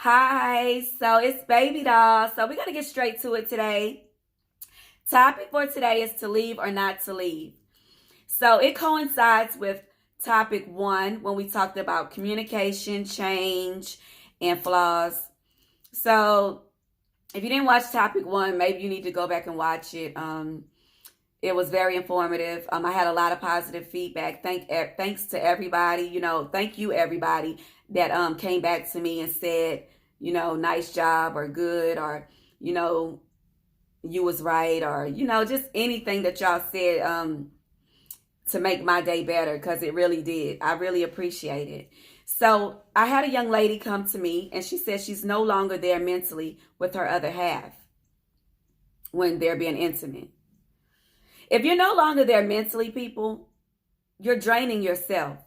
Hi, so it's Baby Doll. So we're going to get straight to it today. Topic for today is to leave or not to leave. So it coincides with topic one when we talked about communication, change, and flaws. So if you didn't watch topic one, maybe you need to go back and watch it. It was very informative. I had a lot of positive feedback. Thanks to everybody. Thank you everybody that came back to me and said, nice job or good or you was right or just anything that y'all said to make my day better, because it really did. I really appreciate it. So I had a young lady come to me and she said she's no longer there mentally with her other half when they're being intimate. If you're no longer there mentally, people, you're draining yourself.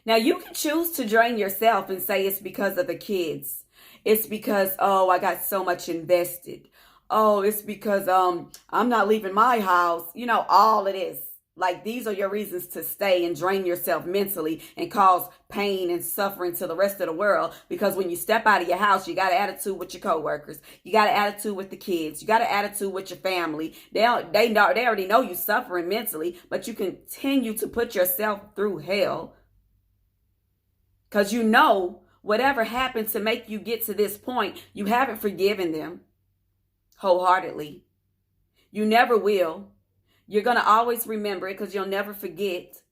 Now, you can choose to drain yourself and say it's because of the kids. It's because, oh, I got so much invested. Oh, it's because I'm not leaving my house. All of this. Like, these are your reasons to stay and drain yourself mentally and cause pain and suffering to the rest of the world. Because when you step out of your house, you got an attitude with your coworkers. You got an attitude with the kids. You got an attitude with your family. They already know you suffering mentally, but you continue to put yourself through hell. Because whatever happened to make you get to this point, you haven't forgiven them wholeheartedly. You never will. You're going to always remember it because you'll never forget.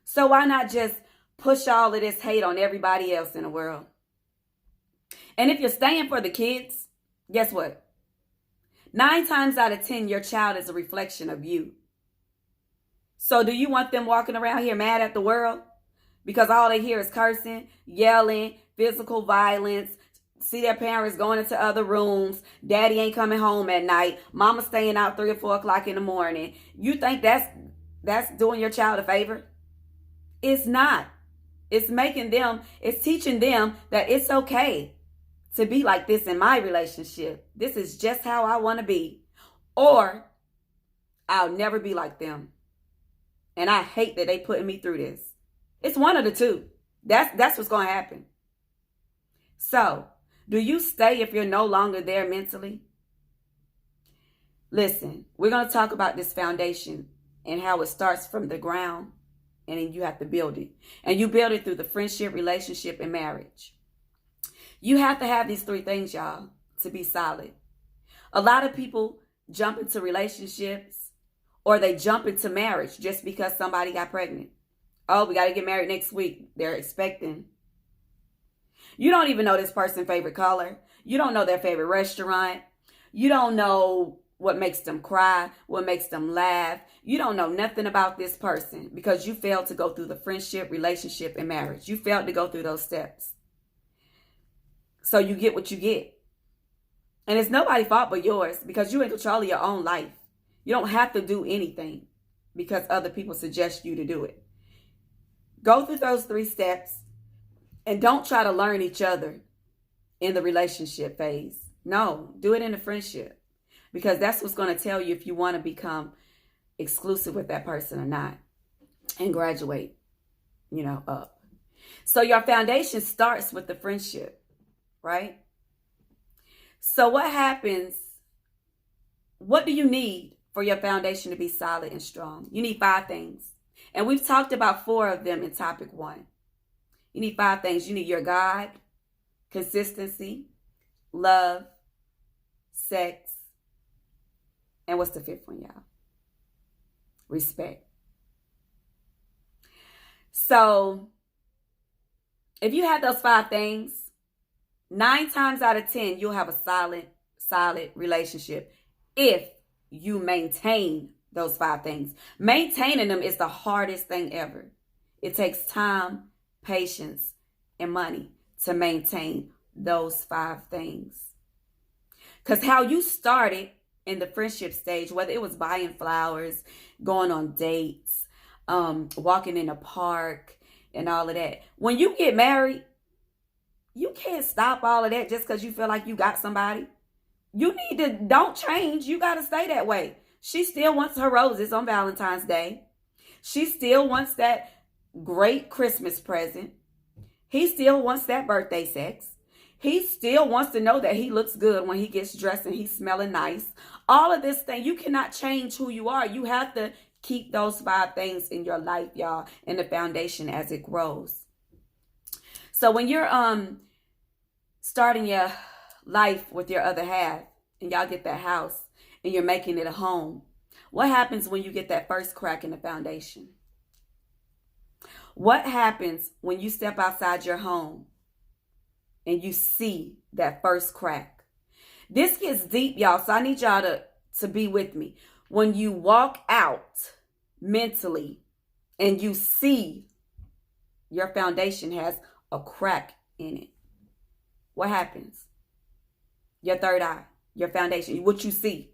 So why not just push all of this hate on everybody else in the world? And if you're staying for the kids, guess what? 9 times out of 10, your child is a reflection of you. So do you want them walking around here mad at the world? Because all they hear is cursing, yelling, physical violence, see their parents going into other rooms, daddy ain't coming home at night, mama staying out 3 or 4 o'clock in the morning. You think that's doing your child a favor? It's not. It's teaching them that it's okay to be like this in my relationship. This is just how I want to be. Or I'll never be like them. And I hate that they putting me through this. It's one of the two. That's what's going to happen. So, do you stay if you're no longer there mentally? Listen, we're going to talk about this foundation and how it starts from the ground and then you have to build it. And you build it through the friendship, relationship, and marriage. You have to have these 3 things, y'all, to be solid. A lot of people jump into relationships or they jump into marriage just because somebody got pregnant. Oh, we got to get married next week. They're expecting. You don't even know this person's favorite color. You don't know their favorite restaurant. You don't know what makes them cry, what makes them laugh. You don't know nothing about this person because you failed to go through the friendship, relationship, and marriage. You failed to go through those steps. So you get what you get. And it's nobody's fault but yours because you're in control of your own life. You don't have to do anything because other people suggest you to do it. Go through those 3 steps. And don't try to learn each other in the relationship phase. No, do it in the friendship. Because that's what's going to tell you if you want to become exclusive with that person or not. And graduate, up. So your foundation starts with the friendship, right? So what happens? What do you need for your foundation to be solid and strong? You need 5 things. And we've talked about 4 of them in topic 1. You need 5 things. You need your God, consistency, love, sex, and what's the 5th one, y'all? Respect. So, if you have those 5 things, 9 times out of 10, you'll have a solid relationship if you maintain those 5 things. Maintaining them is the hardest thing ever. It takes time, patience, and money to maintain those 5 things. Because how you started in the friendship stage, whether it was buying flowers, going on dates, walking in a park, and all of that. When you get married, you can't stop all of that just because you feel like you got somebody. Don't change. You got to stay that way. She still wants her roses on Valentine's Day. She still wants that great Christmas present. He still wants that birthday sex. He still wants to know that he looks good when he gets dressed and he's smelling nice. All of this thing, you cannot change who you are. You have to keep those 5 things in your life, y'all, in the foundation as it grows. So when you're starting your life with your other half and y'all get that house and you're making it a home, what happens when you get that first crack in the foundation? What happens when you step outside your home and you see that first crack? This gets deep, y'all, so I need y'all to be with me. When you walk out mentally and you see your foundation has a crack in it, what happens? Your third eye, your foundation, what you see.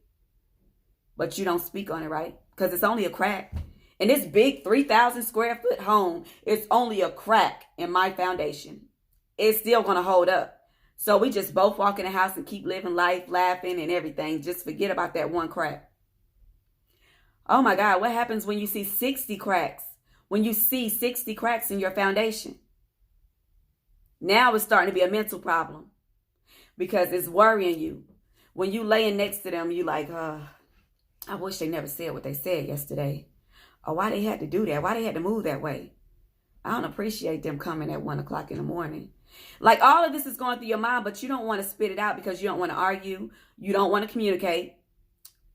But you don't speak on it, right? Because it's only a crack. In this big 3,000 square foot home, it's only a crack in my foundation. It's still going to hold up. So we just both walk in the house and keep living life, laughing and everything. Just forget about that one crack. Oh my God, what happens when you see 60 cracks? When you see 60 cracks in your foundation? Now it's starting to be a mental problem because it's worrying you. When you laying next to them, you like, I wish they never said what they said yesterday. Or why they had to do that. Why they had to move that way. I don't appreciate them coming at 1 o'clock in the morning. Like all of this is going through your mind, but you don't want to spit it out because you don't want to argue. You don't want to communicate,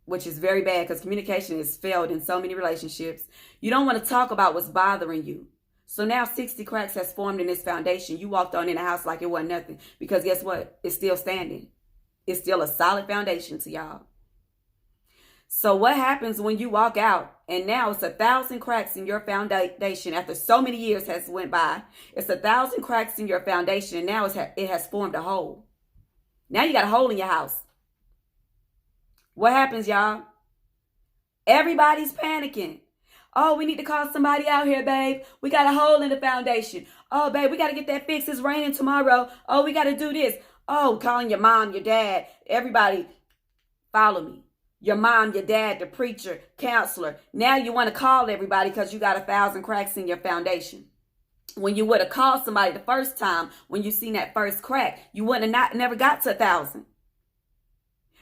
which is very bad because communication has failed in so many relationships. You don't want to talk about what's bothering you. So now 60 cracks has formed in this foundation. You walked on in the house like it wasn't nothing because guess what? It's still standing. It's still a solid foundation to y'all. So what happens when you walk out and now it's 1,000 cracks in your foundation after so many years has went by? It's 1,000 cracks in your foundation and now it has formed a hole. Now you got a hole in your house. What happens, y'all? Everybody's panicking. Oh, we need to call somebody out here, babe. We got a hole in the foundation. Oh, babe, we got to get that fixed. It's raining tomorrow. Oh, we got to do this. Oh, calling your mom, your dad, everybody. Follow me. Your mom, your dad, the preacher, counselor. Now you want to call everybody because you got 1,000 cracks in your foundation. When you would have called somebody the first time, when you seen that first crack, you wouldn't have never got to 1,000.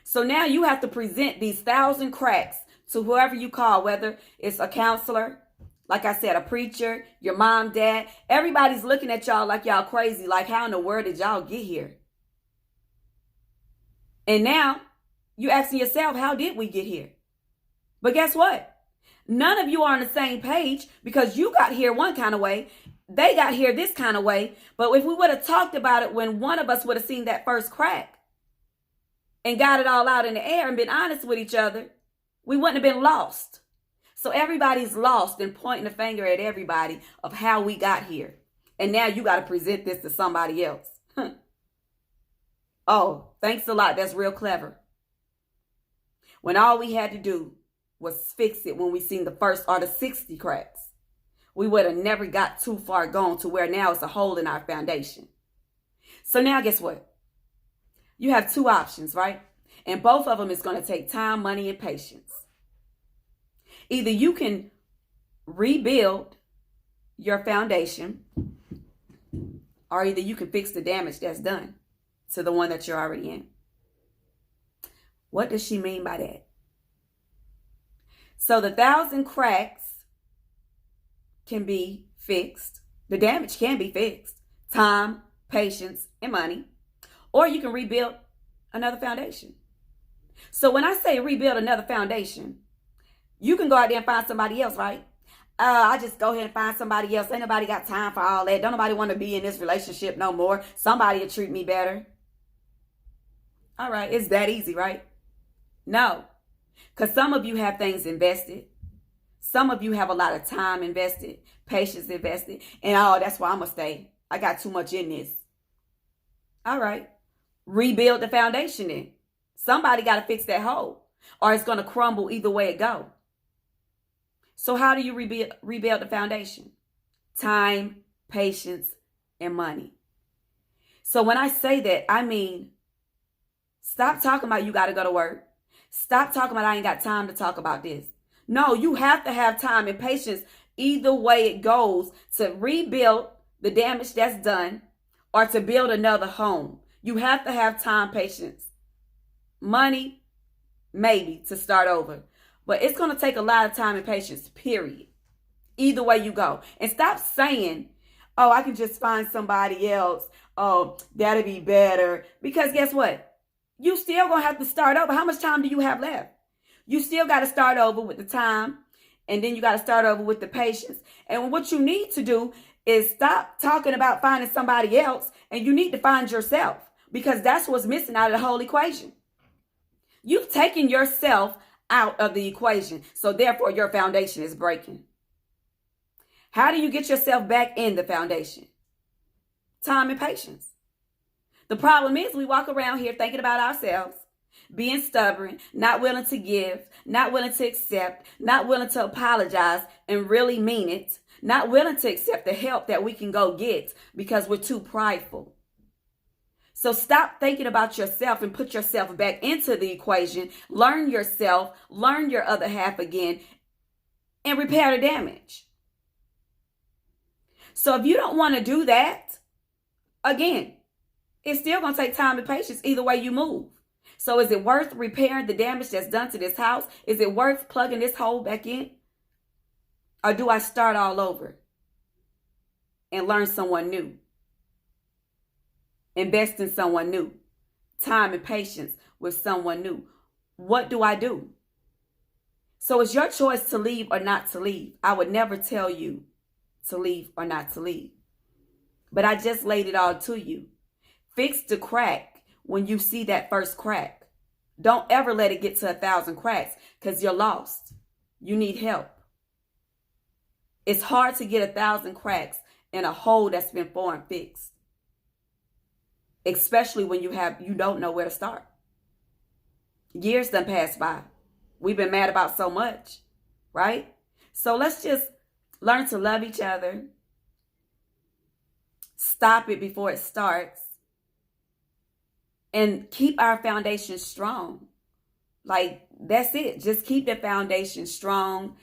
So now you have to present these 1,000 cracks to whoever you call, whether it's a counselor, like I said, a preacher, your mom, dad. Everybody's looking at y'all like y'all crazy. Like, how in the world did y'all get here? And now you asking yourself, how did we get here? But guess what? None of you are on the same page because you got here one kind of way. They got here this kind of way. But if we would have talked about it when one of us would have seen that first crack and got it all out in the air and been honest with each other, we wouldn't have been lost. So everybody's lost and pointing the finger at everybody of how we got here. And now you got to present this to somebody else. Oh, thanks a lot. That's real clever. When all we had to do was fix it when we seen the first or the 60 cracks, we would have never got too far gone to where now it's a hole in our foundation. So now guess what? You have 2 options, right? And both of them is going to take time, money, and patience. Either you can rebuild your foundation, or either you can fix the damage that's done to the one that you're already in. What does she mean by that? So the 1,000 cracks can be fixed. The damage can be fixed. Time, patience, and money. Or you can rebuild another foundation. So when I say rebuild another foundation, you can go out there and find somebody else, right? I just go ahead and find somebody else. Ain't nobody got time for all that. Don't nobody want to be in this relationship no more. Somebody will treat me better. All right, it's that easy, right? No, because some of you have things invested. Some of you have a lot of time invested, patience invested, and that's why I'm going to stay. I got too much in this. All right, rebuild the foundation then. Somebody got to fix that hole or it's going to crumble either way it go. So how do you rebuild the foundation? Time, patience, and money. So when I say that, I mean, stop talking about you got to go to work. Stop talking about I ain't got time to talk about this. No, you have to have time and patience either way it goes to rebuild the damage that's done or to build another home. You have to have time, patience, money, maybe to start over. But it's going to take a lot of time and patience, period. Either way you go. And stop saying, oh, I can just find somebody else. Oh, that'll be better. Because guess what? You still going to have to start over. How much time do you have left? You still got to start over with the time. And then you got to start over with the patience. And what you need to do is stop talking about finding somebody else. And you need to find yourself. Because that's what's missing out of the whole equation. You've taken yourself out of the equation. So therefore, your foundation is breaking. How do you get yourself back in the foundation? Time and patience. The problem is we walk around here thinking about ourselves, being stubborn, not willing to give, not willing to accept, not willing to apologize and really mean it, not willing to accept the help that we can go get because we're too prideful. So stop thinking about yourself and put yourself back into the equation. Learn yourself, learn your other half again, and repair the damage. So if you don't want to do that, again, it's still going to take time and patience either way you move. So is it worth repairing the damage that's done to this house? Is it worth plugging this hole back in? Or do I start all over and learn someone new? Invest in someone new. Time and patience with someone new. What do I do? So it's your choice to leave or not to leave. I would never tell you to leave or not to leave. But I just laid it all to you. Fix the crack when you see that first crack. Don't ever let it get to 1,000 cracks because you're lost. You need help. It's hard to get 1,000 cracks in a hole that's been formed fixed. Especially when you don't know where to start. Years done passed by. We've been mad about so much, right? So let's just learn to love each other. Stop it before it starts. And keep our foundation strong. Like, that's it. Just keep the foundation strong.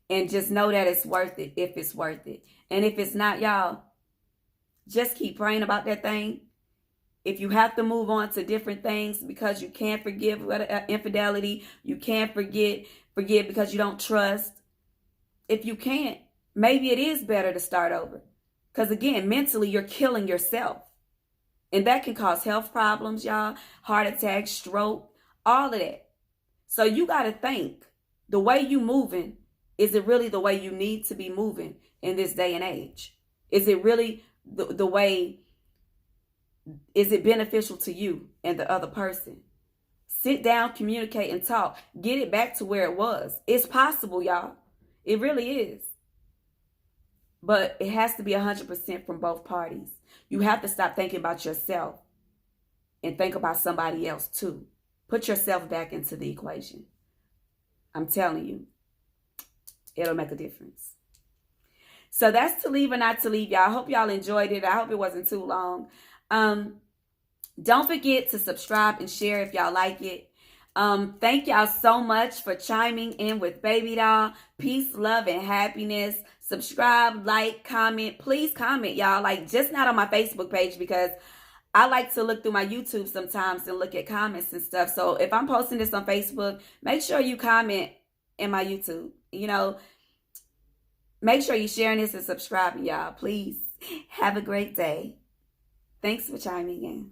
And just know that it's worth it if it's worth it. And if it's not, y'all, just keep praying about that thing. If you have to move on to different things because you can't forgive infidelity, you can't forgive because you don't trust. If you can't, maybe it is better to start over. Because again, mentally, you're killing yourself. And that can cause health problems, y'all. Heart attack, stroke, all of that. So you got to think, the way you moving, is it really the way you need to be moving in this day and age? Is it really the way, is it beneficial to you and the other person? Sit down, communicate, and talk. Get it back to where it was. It's possible, y'all. It really is. But it has to be 100% from both parties. You have to stop thinking about yourself and think about somebody else too. Put yourself back into the equation. I'm telling you, it'll make a difference. So that's to leave or not to leave, y'all. I hope y'all enjoyed it. I hope it wasn't too long. Don't forget to subscribe and share if y'all like it. Thank y'all so much for chiming in with Baby Doll. Peace, love, and happiness. Subscribe, like, comment. Please comment, y'all. Like, just not on my Facebook page because I like to look through my YouTube sometimes and look at comments and stuff. So if I'm posting this on Facebook, make sure you comment in my YouTube. You know, make sure you're sharing this and subscribing, y'all. Please have a great day. Thanks for chiming in.